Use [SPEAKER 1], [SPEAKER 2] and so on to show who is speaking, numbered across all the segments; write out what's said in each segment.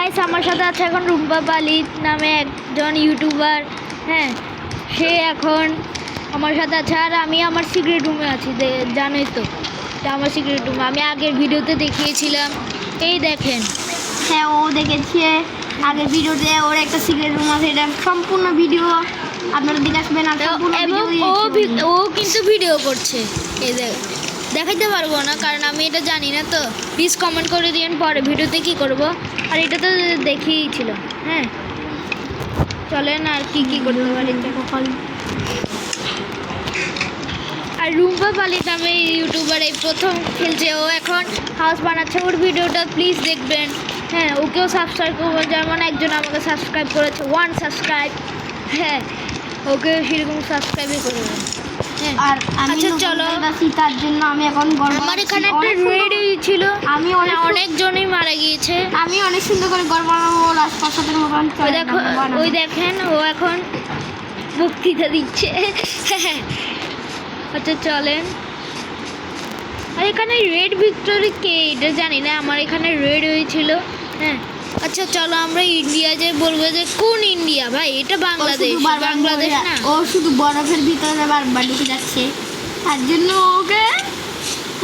[SPEAKER 1] Guys আমার সাথে আছে এখন রুম্পা পালিত নামে একজন ইউটিউবার। হ্যাঁ, সে এখন আমার সাথে আছে। আর আমি আমার সিক্রেট রুমে আছি, জানোই তো এটা আমার সিক্রেট রুম। আমি আগের ভিডিওতে দেখিয়েছিলাম, এই দেখেন।
[SPEAKER 2] হ্যাঁ, ও দেখেছে আগের ভিডিওতে ওর একটা সিক্রেট রুম আছে, এটা সম্পূর্ণ ভিডিও আপনারা দেখে আসবেন। আর
[SPEAKER 1] এবং ও কিন্তু ভিডিও করছে, এই দেখাইতে পারবো না কারণ আমি এটা জানি না। তো প্লিজ কমেন্ট করে দিন পরে ভিডিওতে কি করব। আর এটা তো দেখিয়েছিল। হ্যাঁ, চলেন আর কি কি করতে পারি। আর রুম্পা পালিত নামে ইউটিউবার এই প্রথম খেলছে, ও এখন হাউস বানাচ্ছে। ওর ভিডিওটা প্লিজ দেখবেন। হ্যাঁ, ওকেও সাবস্ক্রাইব করবো, যেমন একজন আমাকে সাবস্ক্রাইব করেছে 1 সাবস্ক্রাইব। হ্যাঁ, ওকে সেরকম সাবস্ক্রাইবই করবেন।
[SPEAKER 2] আর আচ্ছা চলো, তার জন্য আমি এখন
[SPEAKER 1] আমার এখানে একটা রেডি ছিল, আমি অনেকজনই মারা গিয়েছে।
[SPEAKER 2] আমি অনেক সুন্দর করে গড় বানাবো লাস্ট 5-7 মতন।
[SPEAKER 1] ওই দেখেন ও এখন বক্তৃতা দিচ্ছে। আচ্ছা চলেন। আর এখানে রেড ভিক্টোরি কে এটা জানি না, আমার এখানে রেড হয়েছিল। হ্যাঁ, আচ্ছা চলো আমরা ইন্ডিয়া যে বলবো যে কোন ইন্ডিয়া ভাই, এটা বাংলাদেশ। বাংলাদেশ না,
[SPEAKER 2] ও শুধু বরফের ভিতরে বারবার ঢুকে যাচ্ছে। তার জন্য ওকে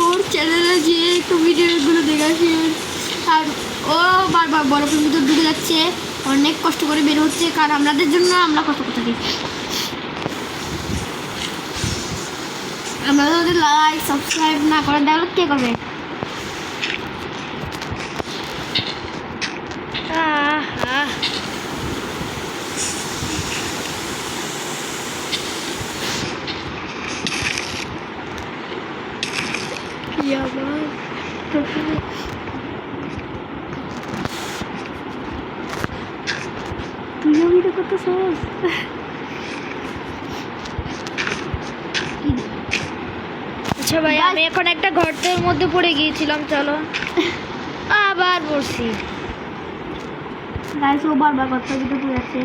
[SPEAKER 2] ওর চ্যানেলে যে একটু ভিডিওগুলো দেখাচ্ছি। আর ও বারবার বরফের ভিতরে ঢুকে যাচ্ছে, অনেক কষ্ট করে বের হচ্ছে, কারণ আমাদের জন্য আমরা কষ্ট করতে থাকি। আমরা যদি লাইক সাবস্ক্রাইব না করে তাহলে কে করবে?
[SPEAKER 1] তুইও ভিডিও করতেছিস? আচ্ছা ভাই, আমি এখন একটা গর্তের মধ্যে পড়ে গিয়েছিলাম। চলো আবার পড়ছি।
[SPEAKER 2] গাইস, ও বারবার গর্তের ভিতরে পড়ে যাচ্ছে।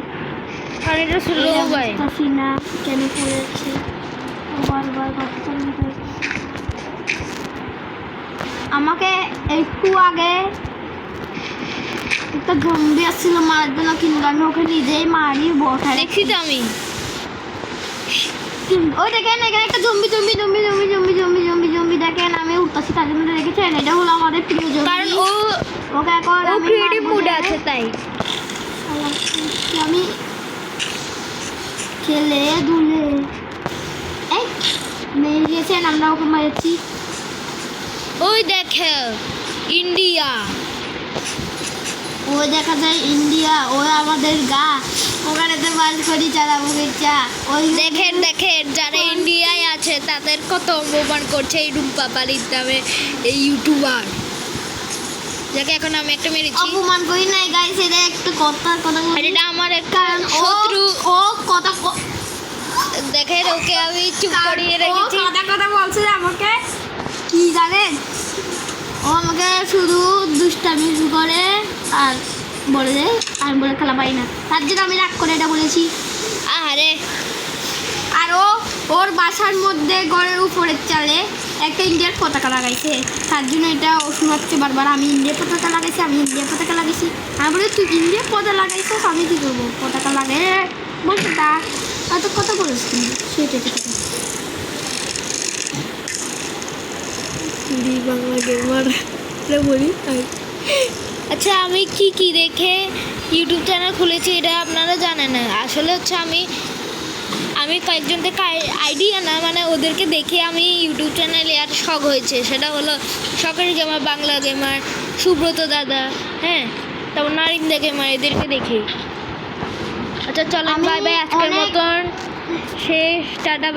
[SPEAKER 1] কারণ এটা স্লো ভাই,
[SPEAKER 2] না কেন পড়ে যাচ্ছে ও বারবার গর্তের ভিতরে। আমাকে একটু আগে একটা জম্বি আসছিল মারার জন্য, কিন্তু আমি ওকে নিজেই মারি বসাই
[SPEAKER 1] দেখছি তো আমি।
[SPEAKER 2] ওই দেখেন এখানে একটা zombie zombie zombie zombie zombie zombie zombie zombie দেখেন, আমি উঠতেছি তার জন্য রেখেছেন। এটা হলো আমাদের প্রিয় জম্বি,
[SPEAKER 1] কারণ
[SPEAKER 2] ওকে এখন
[SPEAKER 1] ও ক্রিয়েটিভ মুডে আছে তাই।
[SPEAKER 2] আমি খেলে দুলে এই মেরে গিয়েছেন, আমরা ওকে মারছি।
[SPEAKER 1] ওই দেখে ইন্ডিয়া,
[SPEAKER 2] ওই দেখা যায় ইন্ডিয়া, ওই আমাদের গা, ওখানে তো বাস করি চালাবো চা। ওই
[SPEAKER 1] দেখেন দেখেন যারা ইন্ডিয়ায় আছে তাদের কত অপমান করছে এই রুম্পা পালিত নামে এই ইউটিউবার, যাকে এখন আমি একটা মেরেছি।
[SPEAKER 2] অপমান করি নাই গাইস, এটা একটু কথা
[SPEAKER 1] এটা আমার একটা শত্রু।
[SPEAKER 2] ও কথা
[SPEAKER 1] দেখেন ওকে আমি চুপ করিয়ে রেখেছি।
[SPEAKER 2] কথা বলছে আমাকে কি জানেন, ও আমাকে শুধু দুষ্টামি করে আর বলে দেয়, আমি বলে খেলা পাই না, তার জন্য আমি রাগ করে এটা বলেছি।
[SPEAKER 1] আরে
[SPEAKER 2] আর ওর বাসার মধ্যে ঘরের উপরের চালে একটা ইন্ডিয়ার পতাকা লাগাইছে, তার জন্য এটা ও শোনাচ্ছে বারবার আমি ইন্ডিয়ার পতাকা লাগাইছি, আমি ইন্ডিয়ার পতাকা লাগাইছি। আমি বলি তুই ইন্ডিয়ার পতাকা লাগাইছিস, আমি কী করবো? পতাকা লাগাই বলছে তা এত কথা বলিস তুমি, সেটা
[SPEAKER 1] বাংলা গেমার বলি। আচ্ছা, আমি কি দেখে ইউটিউব চ্যানেল খুলেছি এটা আপনারা জানেন না। আসলে হচ্ছে আমি কয়েকজন থেকে আইডিয়া না, মানে ওদেরকে দেখে আমি ইউটিউব চ্যানেলে আর শখ হয়েছে। সেটা হলো শখের গেমার, বাংলা গেমার, সুব্রত দাদা, হ্যাঁ, তারপর নারিন্দা গেমার, এদেরকে দেখে। আচ্ছা চলেন, বাই বাই, আজকের মতন শেষ, টাটা।